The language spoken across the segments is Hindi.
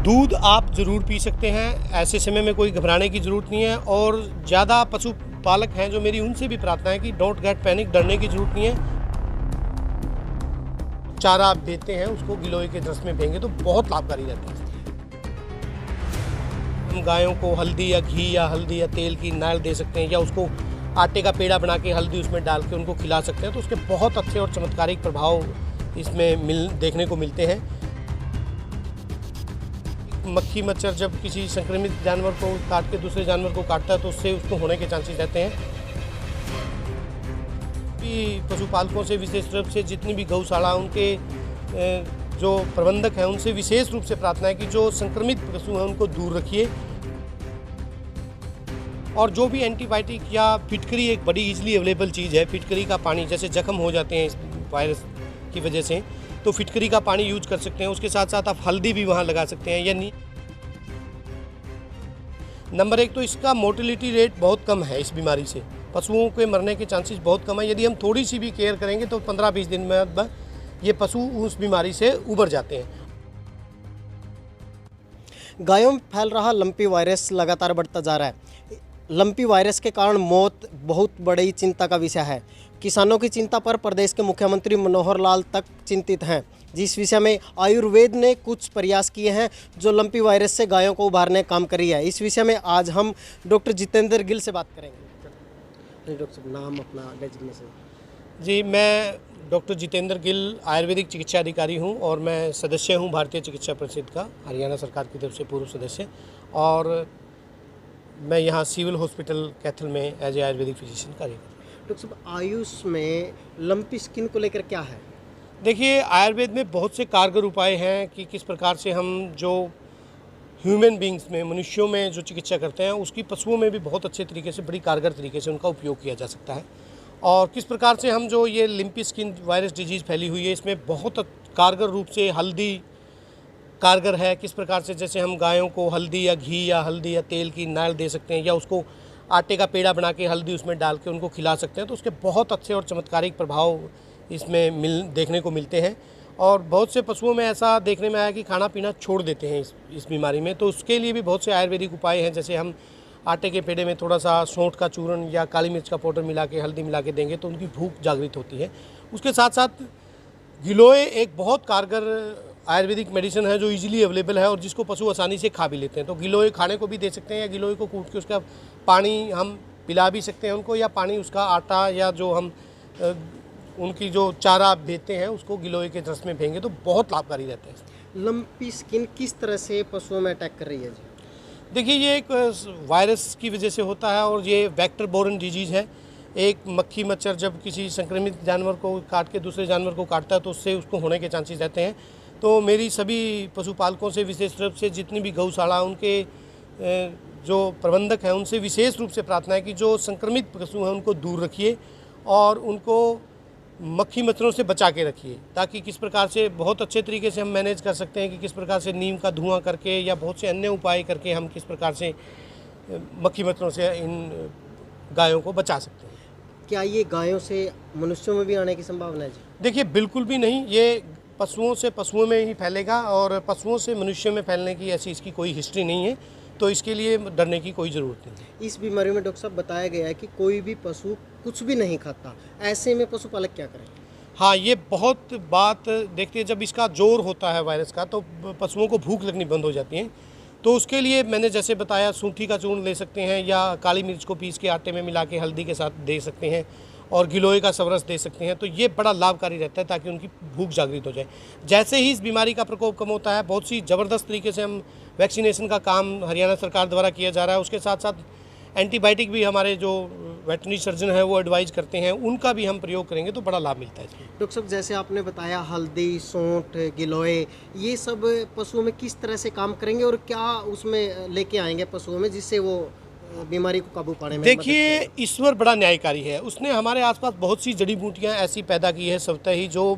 दूध आप ज़रूर पी सकते हैं, ऐसे समय में कोई घबराने की ज़रूरत नहीं है। और ज़्यादा पशुपालक हैं जो मेरी उनसे भी प्रार्थना है कि डोंट गेट पैनिक, डरने की ज़रूरत नहीं है। चारा आप देते हैं उसको गिलोय के रस में भेंगे तो बहुत लाभकारी रहता है। हम गायों को हल्दी या घी या हल्दी या तेल की नाल दे सकते हैं, या उसको आटे का पेड़ा बना के हल्दी उसमें डाल के उनको खिला सकते हैं, तो उसके बहुत अच्छे और चमत्कारिक प्रभाव इसमें देखने को मिलते हैं। मक्खी मच्छर जब किसी संक्रमित जानवर को काट के दूसरे जानवर को काटता है तो उससे उसको होने के चांसेस रहते हैं। पशुपालकों से विशेष रूप से जितनी भी गौशाला उनके जो प्रबंधक हैं उनसे विशेष रूप से प्रार्थना है कि जो संक्रमित पशु हैं उनको दूर रखिए। और जो भी एंटीबायोटिक या फिटकरी एक बड़ी इजीली अवेलेबल चीज़ है। फिटकरी का पानी, जैसे जख्म हो जाते हैं इस वायरस की वजह से, तो फिटकरी का पानी यूज कर सकते हैं। उसके साथ साथ आप हल्दी भी वहाँ लगा सकते हैं। यानी नंबर 1 तो इसका मोर्टेलिटी रेट बहुत कम है। इस बीमारी से पशुओं के मरने के चांसेस बहुत कम है। यदि हम थोड़ी सी भी केयर करेंगे तो 15-20 दिन में ये पशु उस बीमारी से उबर जाते हैं। गायों में फैल रहा लंपी वायरस लगातार बढ़ता जा रहा है। लंपी वायरस के कारण मौत बहुत बड़ी चिंता का विषय है। किसानों की चिंता पर प्रदेश के मुख्यमंत्री मनोहर लाल तक चिंतित हैं, जिस विषय में आयुर्वेद ने कुछ प्रयास किए हैं जो लंपी वायरस से गायों को उबारने का काम कर रही है। इस विषय में आज हम डॉक्टर जितेंद्र गिल से बात करेंगे। डॉक्टर साहब, नाम अपना डेजिग्नेशन। जी, मैं डॉक्टर जितेंद्र गिल आयुर्वेदिक चिकित्सा अधिकारी हूं और मैं सदस्य हूं भारतीय चिकित्सा परिषद का, हरियाणा सरकार की तरफ से पूर्व सदस्य। और मैं यहां सिविल हॉस्पिटल कैथल में एज ए आयुर्वेदिक फिजिशियन कार्य करता हूं। डॉक्टर साहब, आयुष में लंपी स्किन को लेकर क्या है? देखिए, आयुर्वेद में बहुत से कारगर उपाय हैं कि किस प्रकार से हम जो ह्यूमन बींग्स में, मनुष्यों में जो चिकित्सा करते हैं उसकी पशुओं में भी बहुत अच्छे तरीके से, बड़ी कारगर तरीके से उनका उपयोग किया जा सकता है। और किस प्रकार से हम जो ये लिम्पी स्किन वायरस डिजीज़ फैली हुई है इसमें बहुत कारगर रूप से हल्दी कारगर है। किस प्रकार से जैसे हम गायों को हल्दी या घी या हल्दी या तेल की नाल दे सकते हैं, या उसको आटे का पेड़ा बना के हल्दी उसमें डाल के उनको खिला सकते हैं, तो उसके बहुत अच्छे और चमत्कारिक प्रभाव इसमें देखने को मिलते हैं। और बहुत से पशुओं में ऐसा देखने में आया कि खाना पीना छोड़ देते हैं इस बीमारी में, तो उसके लिए भी बहुत से आयुर्वेदिक उपाय हैं। जैसे हम आटे के पेड़े में थोड़ा सा सौंठ का चूर्ण या काली मिर्च का पाउडर मिला के, हल्दी मिला के देंगे तो उनकी भूख जागृत होती है। उसके साथ साथ गिलोय एक बहुत कारगर आयुर्वेदिक मेडिसिन है जो इजीली अवेलेबल है और जिसको पशु आसानी से खा भी लेते हैं। तो गिलोय खाने को भी दे सकते हैं, या गिलोय को कूट के उसका पानी हम पिला भी सकते हैं उनको, या पानी उसका आटा या जो हम उनकी जो चारा देते हैं उसको गिलोय के रस में भेंगे तो बहुत लाभकारी रहता है। लंपी स्किन किस तरह से पशुओं में अटैक कर रही है जी? देखिए, ये एक वायरस की वजह से होता है और ये वेक्टर बोरन डिजीज़ है। एक मक्खी मच्छर जब किसी संक्रमित जानवर को काट के दूसरे जानवर को काटता है तो उससे उसको होने के चांसेस रहते हैं। तो मेरी सभी पशुपालकों से विशेष रूप से जितनी भी गौशाला उनके जो प्रबंधक हैं उनसे विशेष रूप से प्रार्थना है कि जो संक्रमित पशु हैं उनको दूर रखिए और उनको मक्खी मच्छरों से बचा के रखिए, ताकि किस प्रकार से बहुत अच्छे तरीके से हम मैनेज कर सकते हैं कि किस प्रकार से नीम का धुआं करके या बहुत से अन्य उपाय करके हम किस प्रकार से मक्खी मच्छरों से इन गायों को बचा सकते हैं। क्या ये गायों से मनुष्यों में भी आने की संभावना है जी? देखिए, बिल्कुल भी नहीं। ये पशुओं से पशुओं में ही फैलेगा और पशुओं से मनुष्यों में फैलने की ऐसी इसकी कोई हिस्ट्री नहीं है, तो इसके लिए डरने की कोई ज़रूरत नहीं। इस बीमारी में डॉक्टर साहब बताया गया है कि कोई भी पशु कुछ भी नहीं खाता, ऐसे में पशुपालक क्या करें? हाँ, ये बहुत बात देखते हैं। जब इसका जोर होता है वायरस का तो पशुओं को भूख लगनी बंद हो जाती है। तो उसके लिए मैंने जैसे बताया, सूंठी का चूर्ण ले सकते हैं या काली मिर्च को पीस के आटे में मिला के हल्दी के साथ दे सकते हैं और गिलोय का सबरस दे सकते हैं, तो ये बड़ा लाभकारी रहता है ताकि उनकी भूख जागृत हो जाए। जैसे ही इस बीमारी का प्रकोप कम होता है, बहुत सी ज़बरदस्त तरीके से हम वैक्सीनेशन का काम हरियाणा सरकार द्वारा किया जा रहा है। उसके साथ साथ एंटीबायोटिक भी हमारे जो वेटरनरी सर्जन है वो एडवाइज करते हैं, उनका भी हम प्रयोग करेंगे तो बड़ा लाभ मिलता है। डॉक्टर साहब, जैसे आपने बताया हल्दी, सौंठ, गिलोय, ये सब पशुओं में किस तरह से काम करेंगे और क्या उसमें लेके आएंगे पशुओं में जिससे वो बीमारी को काबू पाने में? देखिए, ईश्वर बड़ा न्यायकारी है। उसने हमारे आसपास बहुत सी जड़ी बूटियाँ ऐसी पैदा की है स्वतः ही, जो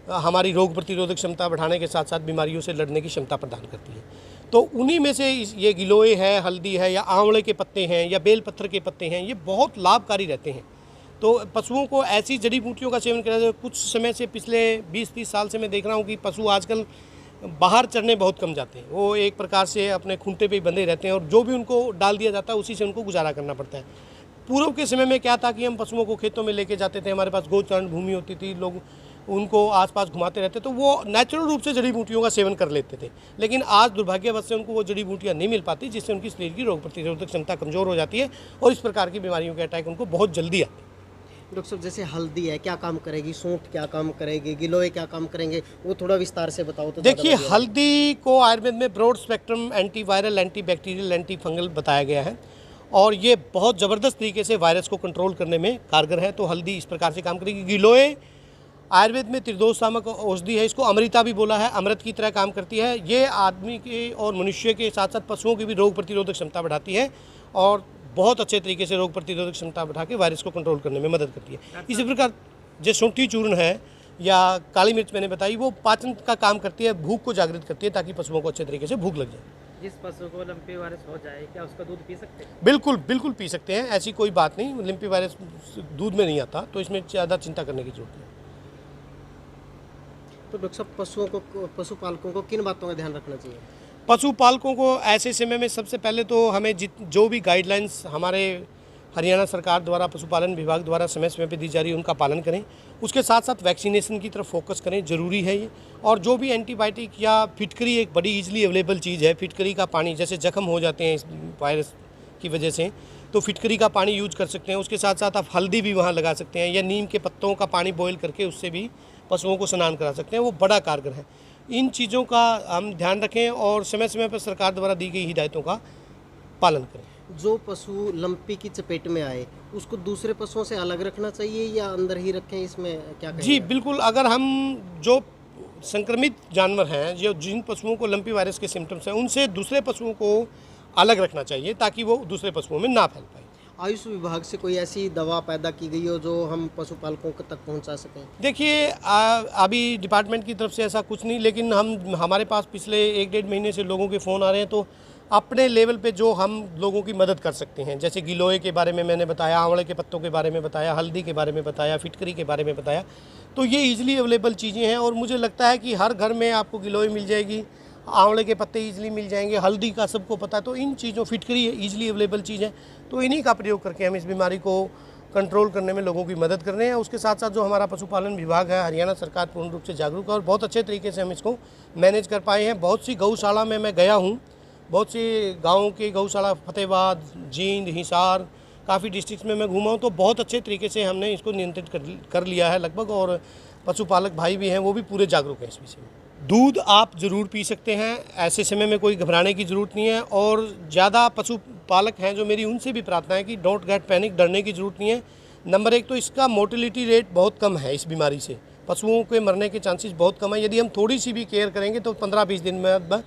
हमारी रोग प्रतिरोधक क्षमता बढ़ाने के साथ साथ बीमारियों से लड़ने की क्षमता प्रदान करती है। तो उन्हीं में से ये गिलोय है, हल्दी है, या आंवले के पत्ते हैं, या बेल पत्थर के पत्ते हैं, ये बहुत लाभकारी रहते हैं। तो पशुओं को ऐसी जड़ी बूटियों का सेवन करना चाहिए। कुछ समय से पिछले 20-30 साल से मैं देख रहा हूँ कि पशु आजकल बाहर चरने बहुत कम जाते हैं। वो एक प्रकार से अपने खूंटे पे ही बंधे रहते हैं और जो भी उनको डाल दिया जाता है उसी से उनको गुजारा करना पड़ता है। पूर्व के समय में क्या था कि हम पशुओं को खेतों में लेके जाते थे, हमारे पास गोचरण भूमि होती थी, लोग उनको आसपास घुमाते रहते, तो वो नेचुरल रूप से जड़ी बूटियों का सेवन कर लेते थे। लेकिन आज दुर्भाग्यवश से उनको वो जड़ी बूटियाँ नहीं मिल पाती, जिससे उनकी शरीर की रोग प्रतिरोधक क्षमता कमज़ोर हो जाती है और इस प्रकार की बीमारियों के अटैक उनको बहुत जल्दी आते हैं। डॉक्टर साहब, जैसे हल्दी है, क्या काम करेगी? सूंठ क्या काम करेगी? गिलोय क्या काम करेंगे? वो थोड़ा विस्तार से बताओ तो। देखिए, हल्दी को आयुर्वेद में broad spectrum antiviral, antibacterial, antifungal बताया गया है और ये बहुत ज़बरदस्त तरीके से वायरस को कंट्रोल करने में कारगर है। तो हल्दी इस प्रकार से काम करेगी। गिलोय आयुर्वेद में त्रिदोष नामक औषधि है, इसको अमृता भी बोला है, अमृत की तरह काम करती है। ये आदमी के और मनुष्य के साथ साथ पशुओं की भी रोग प्रतिरोधक क्षमता बढ़ाती है और बहुत अच्छे तरीके से रोग प्रतिरोधक क्षमता बढ़ा के वायरस को कंट्रोल करने में मदद करती है। इसी प्रकार जो शुंठी चूर्ण है या काली मिर्च मैंने बताई, वो पाचन का काम करती है, भूख को जागृत करती है ताकि पशुओं को अच्छे तरीके से भूख लग जाए। जिस पशु को लंपी वायरस हो जाए, क्या उसका दूध पी सकते हैं? बिल्कुल बिल्कुल पी सकते हैं, ऐसी कोई बात नहीं। लिम्पी वायरस दूध में नहीं आता, तो इसमें ज़्यादा चिंता करने की जरूरत नहीं। तो डॉक्टर साहब, पशुपालकों को किन बातों का ध्यान रखना चाहिए? पशुपालकों को ऐसे समय में सबसे पहले तो हमें जो भी गाइडलाइंस हमारे हरियाणा सरकार द्वारा, पशुपालन विभाग द्वारा समय समय पर दी जा रही है, उनका पालन करें। उसके साथ साथ वैक्सीनेशन की तरफ फोकस करें, ज़रूरी है ये। और जो भी एंटीबायोटिक या फिटकरी एक बड़ी ईजिली अवेलेबल चीज़ है, फिटकरी का पानी, जैसे जख्म हो जाते हैं इस वायरस की वजह से, तो फिटकरी का पानी यूज कर सकते हैं। उसके साथ साथ आप हल्दी भी वहाँ लगा सकते हैं या नीम के पत्तों का पानी बॉयल करके उससे भी पशुओं को स्नान करा सकते हैं, वो बड़ा कारगर है। इन चीज़ों का हम ध्यान रखें और समय समय पर सरकार द्वारा दी गई हिदायतों का पालन करें। जो पशु लंपी की चपेट में आए, उसको दूसरे पशुओं से अलग रखना चाहिए या अंदर ही रखें? इसमें क्या कहेंगे? जी बिल्कुल, अगर हम जो संक्रमित जानवर हैं, जो जिन पशुओं को लंपी वायरस के सिम्टम्स हैं, उनसे दूसरे पशुओं को अलग रखना चाहिए ताकि वो दूसरे पशुओं में ना फैल पाए। आयुष विभाग से कोई ऐसी दवा पैदा की गई हो जो हम पशुपालकों तक पहुंचा सकें? देखिए, अभी डिपार्टमेंट की तरफ से ऐसा कुछ नहीं, लेकिन हमारे पास पिछले 1-1.5 महीने से लोगों के फ़ोन आ रहे हैं, तो अपने लेवल पे जो हम लोगों की मदद कर सकते हैं, जैसे गिलोय के बारे में मैंने बताया, आंवले के पत्तों के बारे में बताया, हल्दी के बारे में बताया, फिटकरी के बारे में बताया, तो ये ईजिली अवेलेबल चीज़ें हैं और मुझे लगता है कि हर घर में आपको गिलोय मिल जाएगी, आंवले के पत्ते ईजिली मिल जाएंगे, हल्दी का सबको पता है। तो इन चीज़ों, फिटकरी ईजिली अवेलेबल चीज़ है, तो इन्हीं का प्रयोग करके हम इस बीमारी को कंट्रोल करने में लोगों की मदद कर रहे हैं। उसके साथ साथ जो हमारा पशुपालन विभाग है, हरियाणा सरकार पूर्ण रूप से जागरूक है और बहुत अच्छे तरीके से हम इसको मैनेज कर पाए हैं। बहुत सी गौशाला में मैं गया हूँ, बहुत सी गाँव की गौशाला, फतेहाबाद, जींद, हिसार, काफ़ी डिस्ट्रिक्ट्स में मैं घूमा हूँ, तो बहुत अच्छे तरीके से हमने इसको नियंत्रित कर लिया है लगभग। और पशुपालक भाई भी हैं, वो भी पूरे जागरूक हैं इस विषय में। दूध आप ज़रूर पी सकते हैं, ऐसे समय में कोई घबराने की ज़रूरत नहीं है। और ज़्यादा पशुपालक हैं जो, मेरी उनसे भी प्रार्थना है कि डोंट गेट पैनिक, डरने की ज़रूरत नहीं है। नंबर 1 तो इसका मोर्टेलिटी रेट बहुत कम है, इस बीमारी से पशुओं के मरने के चांसेस बहुत कम है। यदि हम थोड़ी सी भी केयर करेंगे तो 15-20 दिन में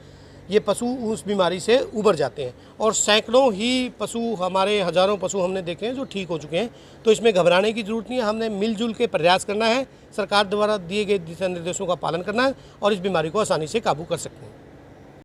ये पशु उस बीमारी से उबर जाते हैं और सैकड़ों ही पशु, हमारे हज़ारों पशु हमने देखे हैं जो ठीक हो चुके हैं। तो इसमें घबराने की ज़रूरत नहीं है, हमने मिलजुल के प्रयास करना है, सरकार द्वारा दिए गए दिशा निर्देशों का पालन करना है और इस बीमारी को आसानी से काबू कर सकते हैं।